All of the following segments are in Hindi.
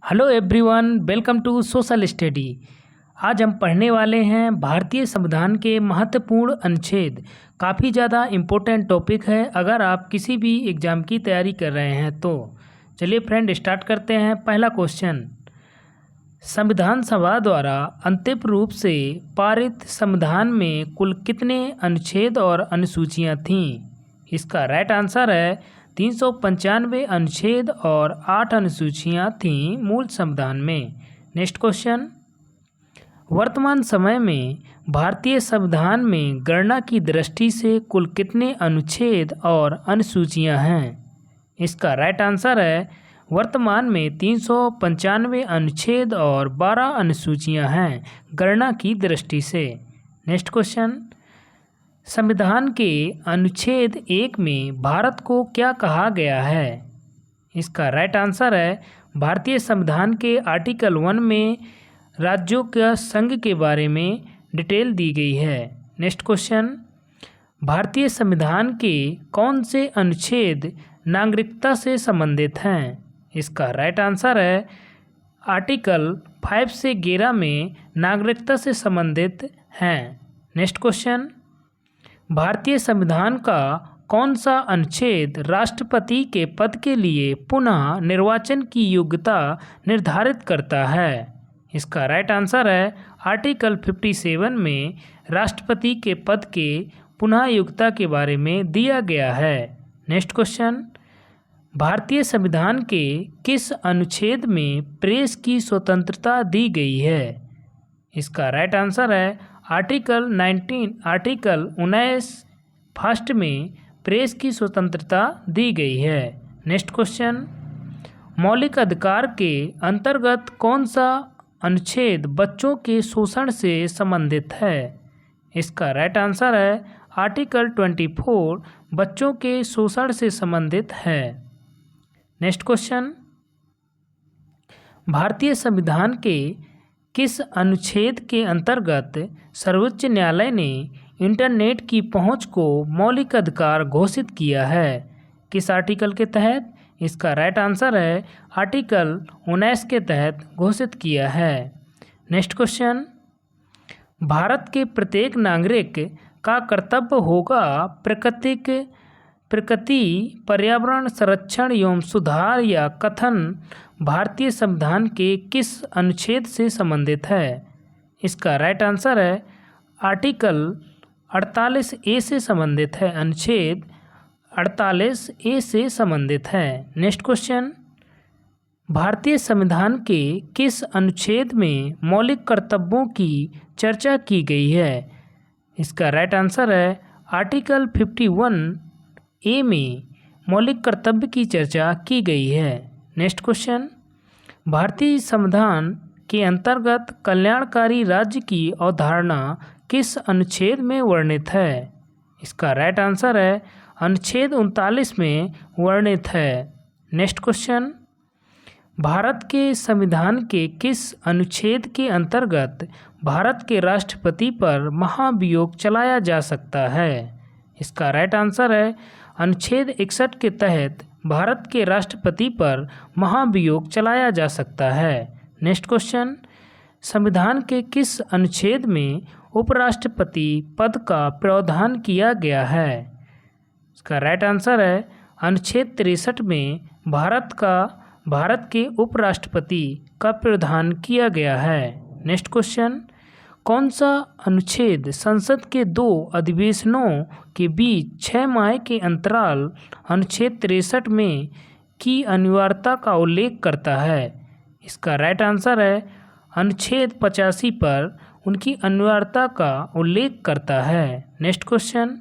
Hello everyone, welcome to social study. आज हम पढ़ने वाले हैं भारतीय संविधान के महत्वपूर्ण अनुच्छेद। काफ़ी ज़्यादा इम्पोर्टेंट टॉपिक है अगर आप किसी भी एग्ज़ाम की तैयारी कर रहे हैं तो। चलिए फ्रेंड, स्टार्ट करते हैं। पहला क्वेश्चन, संविधान सभा द्वारा अंतिम रूप से पारित संविधान में कुल कितने अनुच्छेद और अनुसूचियाँ थीं? इसका राइट आंसर है 395 अनुच्छेद और 8 अनुसूचियाँ थीं मूल संविधान में। नेक्स्ट क्वेश्चन, वर्तमान समय में भारतीय संविधान में गणना की दृष्टि से कुल कितने अनुच्छेद और अनुसूचियाँ हैं? इसका राइट आंसर है वर्तमान में 395 अनुच्छेद और 12 अनुसूचियाँ हैं गणना की दृष्टि से। नेक्स्ट क्वेश्चन, संविधान के अनुच्छेद 1 में भारत को क्या कहा गया है? इसका राइट आंसर है भारतीय संविधान के आर्टिकल 1 में राज्यों का संघ के बारे में डिटेल दी गई है। नेक्स्ट क्वेश्चन, भारतीय संविधान के कौन से अनुच्छेद नागरिकता से संबंधित हैं? इसका राइट आंसर है आर्टिकल 5 से 11 में नागरिकता से संबंधित हैं। नेक्स्ट क्वेश्चन, भारतीय संविधान का कौन सा अनुच्छेद राष्ट्रपति के पद के लिए पुनः निर्वाचन की योग्यता निर्धारित करता है? इसका राइट आंसर है आर्टिकल 57 में राष्ट्रपति के पद के पुनः योग्यता के बारे में दिया गया है। नेक्स्ट क्वेश्चन, भारतीय संविधान के किस अनुच्छेद में प्रेस की स्वतंत्रता दी गई है? इसका राइट आंसर है आर्टिकल 19 फर्स्ट में प्रेस की स्वतंत्रता दी गई है। नेक्स्ट क्वेश्चन, मौलिक अधिकार के अंतर्गत कौन सा अनुच्छेद बच्चों के शोषण से संबंधित है? इसका राइट आंसर है आर्टिकल 24 बच्चों के शोषण से संबंधित है। नेक्स्ट क्वेश्चन, भारतीय संविधान के किस अनुच्छेद के अंतर्गत सर्वोच्च न्यायालय ने इंटरनेट की पहुंच को मौलिक अधिकार घोषित किया है? किस आर्टिकल के तहत? इसका राइट आंसर है आर्टिकल 19 के तहत घोषित किया है। नेक्स्ट क्वेश्चन, भारत के प्रत्येक नागरिक का कर्तव्य होगा प्रकृति पर्यावरण संरक्षण एवं सुधार या कथन भारतीय संविधान के किस अनुच्छेद से संबंधित है? इसका राइट आंसर है आर्टिकल 48A से संबंधित है। अनुच्छेद 48A से संबंधित है। नेक्स्ट क्वेश्चन, भारतीय संविधान के किस अनुच्छेद में मौलिक कर्तव्यों की चर्चा की गई है? इसका राइट आंसर है आर्टिकल 51A में मौलिक कर्तव्य की चर्चा की गई है। नेक्स्ट क्वेश्चन, भारतीय संविधान के अंतर्गत कल्याणकारी राज्य की अवधारणा किस अनुच्छेद में वर्णित है? इसका राइट आंसर है अनुच्छेद 39 में वर्णित है। नेक्स्ट क्वेश्चन, भारत के संविधान के किस अनुच्छेद के अंतर्गत भारत के राष्ट्रपति पर महाभियोग चलाया जा सकता है? इसका राइट आंसर है अनुच्छेद 61 के तहत भारत के राष्ट्रपति पर महाभियोग चलाया जा सकता है। नेक्स्ट क्वेश्चन, संविधान के किस अनुच्छेद में उपराष्ट्रपति पद का प्रावधान किया गया है? इसका राइट आंसर है अनुच्छेद 63 में भारत के उपराष्ट्रपति का प्रावधान किया गया है। नेक्स्ट क्वेश्चन, कौन सा अनुच्छेद संसद के 2 अधिवेशनों के बीच 6 माह के अंतराल अनुच्छेद 63 में की अनिवार्यता का उल्लेख करता है? इसका राइट आंसर है अनुच्छेद 85 पर उनकी अनिवार्यता का उल्लेख करता है। नेक्स्ट क्वेश्चन,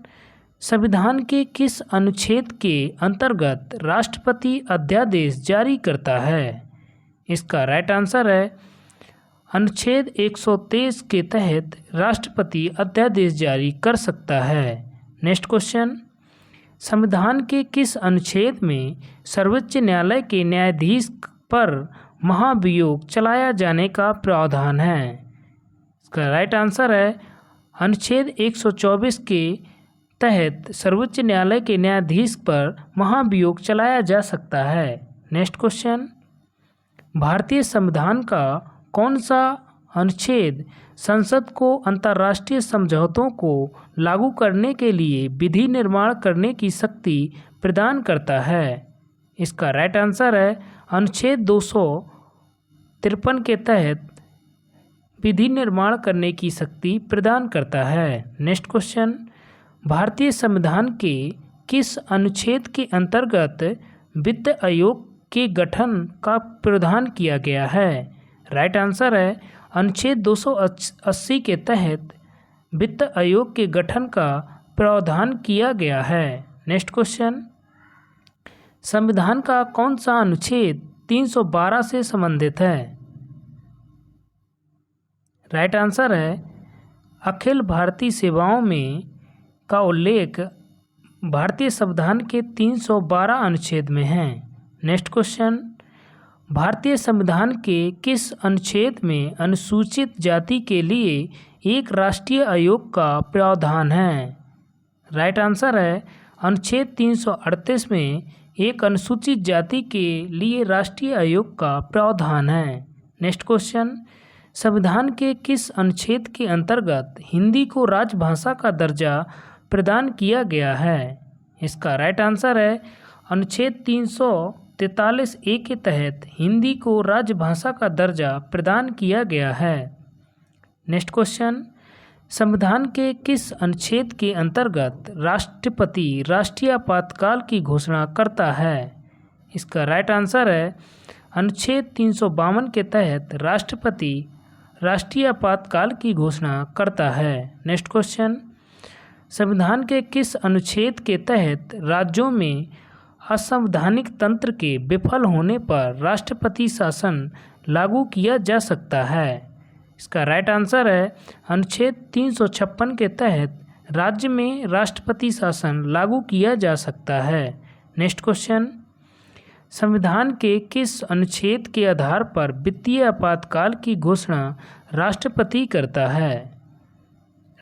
संविधान के किस अनुच्छेद के अंतर्गत राष्ट्रपति अध्यादेश जारी करता है? इसका राइट आंसर है अनुच्छेद 123 के तहत राष्ट्रपति अध्यादेश जारी कर सकता है। नेक्स्ट क्वेश्चन, संविधान के किस अनुच्छेद में सर्वोच्च न्यायालय के न्यायाधीश पर महाभियोग चलाया जाने का प्रावधान है? इसका राइट आंसर है अनुच्छेद 124 के तहत सर्वोच्च न्यायालय के न्यायाधीश पर महाभियोग चलाया जा सकता है। नेक्स्ट क्वेश्चन, भारतीय संविधान का कौन सा अनुच्छेद संसद को अंतर्राष्ट्रीय समझौतों को लागू करने के लिए विधि निर्माण करने की शक्ति प्रदान करता है? इसका राइट आंसर है अनुच्छेद 253 के तहत विधि निर्माण करने की शक्ति प्रदान करता है। नेक्स्ट क्वेश्चन, भारतीय संविधान के किस अनुच्छेद के अंतर्गत वित्त आयोग के गठन का प्रावधान किया गया है? राइट आंसर है अनुच्छेद 280 के तहत वित्त आयोग के गठन का प्रावधान किया गया है। नेक्स्ट क्वेश्चन, संविधान का कौन सा अनुच्छेद 312 से संबंधित है? राइट आंसर है अखिल भारतीय सेवाओं में का उल्लेख भारतीय संविधान के 312 अनुच्छेद में है। नेक्स्ट क्वेश्चन, भारतीय संविधान के किस अनुच्छेद में अनुसूचित जाति के लिए एक राष्ट्रीय आयोग का प्रावधान है? राइट आंसर है अनुच्छेद 338 में एक अनुसूचित जाति के लिए राष्ट्रीय आयोग का प्रावधान है। नेक्स्ट क्वेश्चन, संविधान के किस अनुच्छेद के अंतर्गत हिंदी को राजभाषा का दर्जा प्रदान किया गया है? इसका राइट आंसर है अनुच्छेद 343A के तहत हिंदी को राजभाषा का दर्जा प्रदान किया गया है। नेक्स्ट क्वेश्चन, संविधान के किस अनुच्छेद के अंतर्गत राष्ट्रपति राष्ट्रीय आपातकाल की घोषणा करता है? इसका राइट आंसर है अनुच्छेद 352 के तहत राष्ट्रपति राष्ट्रीय आपातकाल की घोषणा करता है। नेक्स्ट क्वेश्चन, संविधान के किस अनुच्छेद के तहत राज्यों में असंवैधानिक तंत्र के विफल होने पर राष्ट्रपति शासन लागू किया जा सकता है? इसका राइट आंसर है अनुच्छेद 356 के तहत राज्य में राष्ट्रपति शासन लागू किया जा सकता है। नेक्स्ट क्वेश्चन, संविधान के किस अनुच्छेद के आधार पर वित्तीय आपातकाल की घोषणा राष्ट्रपति करता है?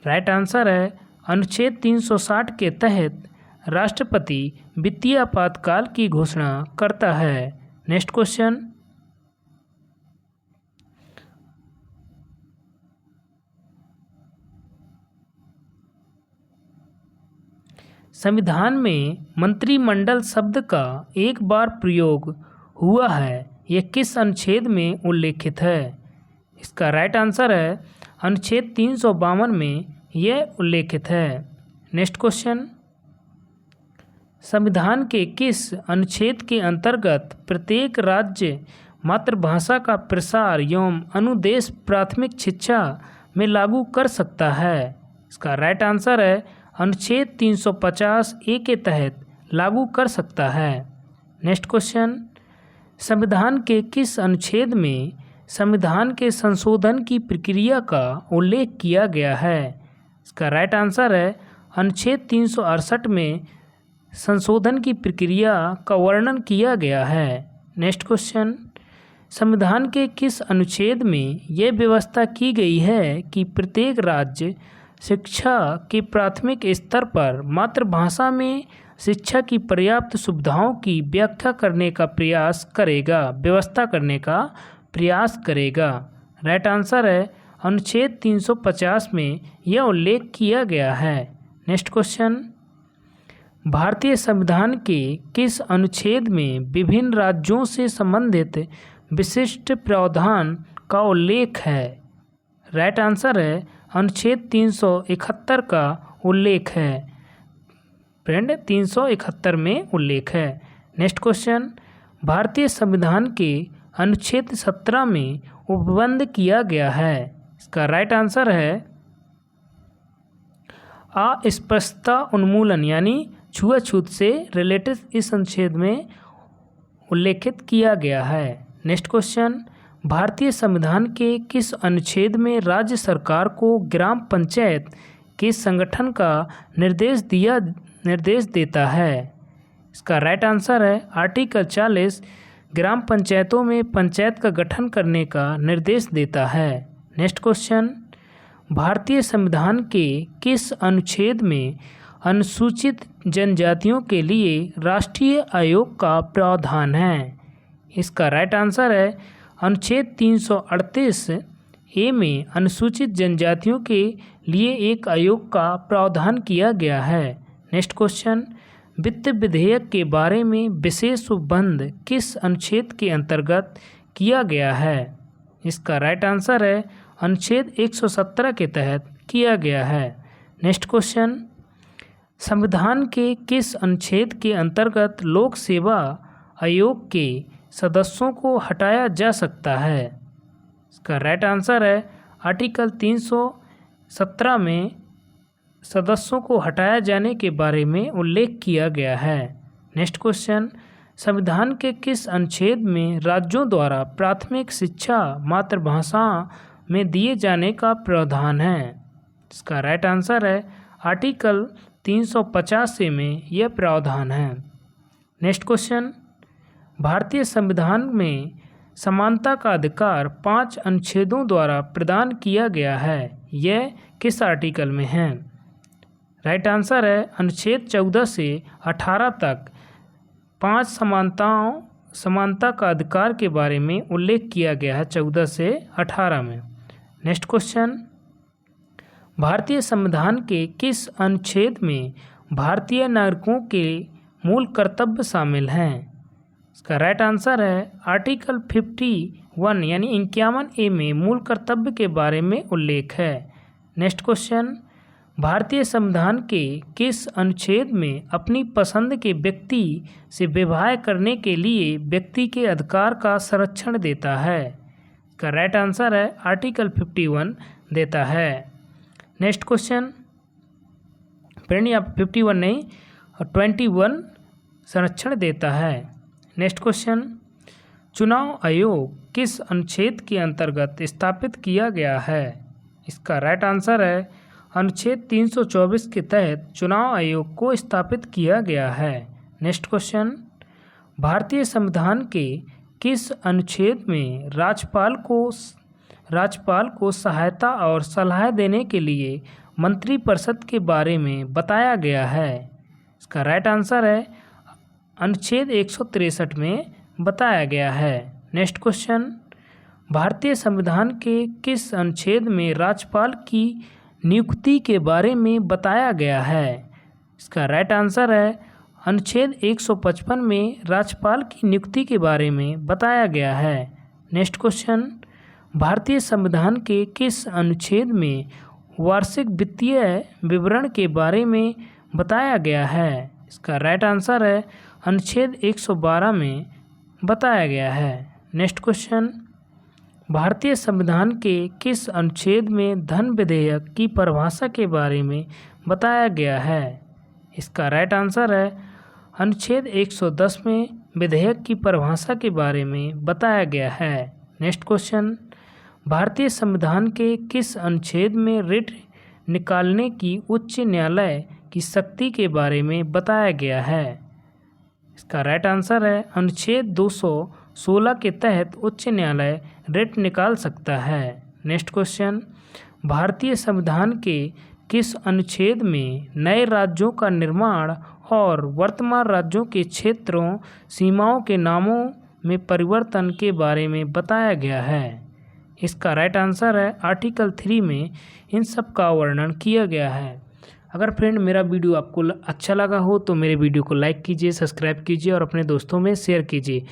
राइट आंसर है अनुच्छेद 360 के तहत राष्ट्रपति वित्तीय आपातकाल की घोषणा करता है। नेक्स्ट क्वेश्चन, संविधान में मंत्रिमंडल शब्द का एक बार प्रयोग हुआ है, यह किस अनुच्छेद में उल्लेखित है? इसका राइट आंसर है अनुच्छेद 352 में यह उल्लेखित है। नेक्स्ट क्वेश्चन, संविधान के किस अनुच्छेद के अंतर्गत प्रत्येक राज्य मातृभाषा का प्रसार एवं अनुदेश प्राथमिक शिक्षा में लागू कर सकता है? इसका राइट आंसर है अनुच्छेद 350A के तहत लागू कर सकता है। नेक्स्ट क्वेश्चन, संविधान के किस अनुच्छेद में संविधान के संशोधन की प्रक्रिया का उल्लेख किया गया है? इसका राइट आंसर है अनुच्छेद 368 में संशोधन की प्रक्रिया का वर्णन किया गया है। नेक्स्ट क्वेश्चन, संविधान के किस अनुच्छेद में यह व्यवस्था की गई है कि प्रत्येक राज्य शिक्षा के प्राथमिक स्तर पर मातृभाषा में शिक्षा की पर्याप्त सुविधाओं की व्यवस्था करने का प्रयास करेगा? राइट आंसर है अनुच्छेद 350 में यह उल्लेख किया गया है। नेक्स्ट क्वेश्चन, भारतीय संविधान के किस अनुच्छेद में विभिन्न राज्यों से संबंधित विशिष्ट प्रावधान का उल्लेख है? राइट आंसर है अनुच्छेद 371 का उल्लेख है। फ्रेंड 371 में उल्लेख है। नेक्स्ट क्वेश्चन, भारतीय संविधान के अनुच्छेद 17 में उपबंध किया गया है। इसका राइट आंसर है अस्पृश्यता उन्मूलन यानी छुआछूत से रिलेटेड इस अनुच्छेद में उल्लेखित किया गया है। नेक्स्ट क्वेश्चन, भारतीय संविधान के किस अनुच्छेद में राज्य सरकार को ग्राम पंचायत के संगठन का निर्देश देता है? इसका राइट आंसर है आर्टिकल 40 ग्राम पंचायतों में पंचायत का गठन करने का निर्देश देता है। नेक्स्ट क्वेश्चन, भारतीय संविधान के किस अनुच्छेद में अनुसूचित जनजातियों के लिए राष्ट्रीय आयोग का प्रावधान है? इसका राइट आंसर है अनुच्छेद 338 ए में अनुसूचित जनजातियों के लिए एक आयोग का प्रावधान किया गया है। नेक्स्ट क्वेश्चन, वित्त विधेयक के बारे में विशेष उपबंध किस अनुच्छेद के अंतर्गत किया गया है? इसका राइट आंसर है अनुच्छेद 117 के तहत किया गया है। नेक्स्ट क्वेश्चन, संविधान के किस अनुच्छेद के अंतर्गत लोक सेवा आयोग के सदस्यों को हटाया जा सकता है? इसका राइट आंसर है आर्टिकल 317 में सदस्यों को हटाया जाने के बारे में उल्लेख किया गया है। नेक्स्ट क्वेश्चन, संविधान के किस अनुच्छेद में राज्यों द्वारा प्राथमिक शिक्षा मातृभाषा में दिए जाने का प्रावधान है? इसका राइट आंसर है आर्टिकल 385 में यह प्रावधान है। नेक्स्ट क्वेश्चन, भारतीय संविधान में समानता का अधिकार 5 अनुच्छेदों द्वारा प्रदान किया गया है। यह किस आर्टिकल में है? राइट आंसर है अनुच्छेद 14 से 18 तक 5 समानता का अधिकार के बारे में उल्लेख किया गया है 14 से 18 में। नेक्स्ट क्वेश्चन, भारतीय संविधान के किस अनुच्छेद में भारतीय नागरिकों के मूल कर्तव्य शामिल हैं? इसका राइट आंसर है आर्टिकल 51 यानी 51 ए में मूल कर्तव्य के बारे में उल्लेख है। नेक्स्ट क्वेश्चन, भारतीय संविधान के किस अनुच्छेद में अपनी पसंद के व्यक्ति से विवाह करने के लिए व्यक्ति के अधिकार का संरक्षण देता है? इसका राइट आंसर है आर्टिकल 51 देता है। नेक्स्ट क्वेश्चन, फ्रेंड यहाँ 51 नहीं 21 संरक्षण देता है। नेक्स्ट क्वेश्चन, चुनाव आयोग किस अनुच्छेद के अंतर्गत स्थापित किया गया है? इसका राइट आंसर है अनुच्छेद 324 के तहत चुनाव आयोग को स्थापित किया गया है। नेक्स्ट क्वेश्चन, भारतीय संविधान के किस अनुच्छेद में राज्यपाल को सहायता और सलाह देने के लिए मंत्रिपरिषद के बारे में बताया गया है? इसका राइट आंसर है अनुच्छेद 163 में बताया गया है। नेक्स्ट क्वेश्चन, भारतीय संविधान के किस अनुच्छेद में राज्यपाल की नियुक्ति के बारे में बताया गया है? इसका राइट आंसर है अनुच्छेद 155 में राज्यपाल की नियुक्ति के बारे में बताया गया है। नेक्स्ट क्वेश्चन, भारतीय संविधान के किस अनुच्छेद में वार्षिक वित्तीय विवरण के बारे में बताया गया है? इसका राइट आंसर है अनुच्छेद 112 में बताया गया है। नेक्स्ट क्वेश्चन, भारतीय संविधान के किस अनुच्छेद में धन विधेयक की परिभाषा के बारे में बताया गया है? इसका राइट आंसर है अनुच्छेद 110 में विधेयक की परिभाषा के बारे में बताया गया है। नेक्स्ट क्वेश्चन, भारतीय संविधान के किस अनुच्छेद में रिट निकालने की उच्च न्यायालय की शक्ति के बारे में बताया गया है? इसका राइट आंसर है अनुच्छेद 216 के तहत उच्च न्यायालय रिट निकाल सकता है। नेक्स्ट क्वेश्चन, भारतीय संविधान के किस अनुच्छेद में नए राज्यों का निर्माण और वर्तमान राज्यों के क्षेत्रों सीमाओं के नामों में परिवर्तन के बारे में बताया गया है? इसका राइट आंसर है आर्टिकल 3 में इन सब का वर्णन किया गया है। अगर फ्रेंड मेरा वीडियो आपको अच्छा लगा हो तो मेरे वीडियो को लाइक कीजिए, सब्सक्राइब कीजिए और अपने दोस्तों में शेयर कीजिए।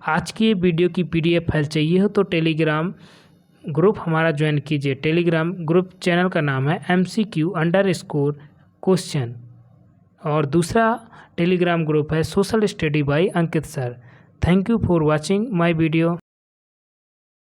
आज की वीडियो की PDF फाइल चाहिए हो तो टेलीग्राम ग्रुप हमारा ज्वाइन कीजिए। टेलीग्राम ग्रुप चैनल का नाम है MCQ_question और दूसरा टेलीग्राम ग्रुप है social study bye Ankit sir. Thank you for watching my video.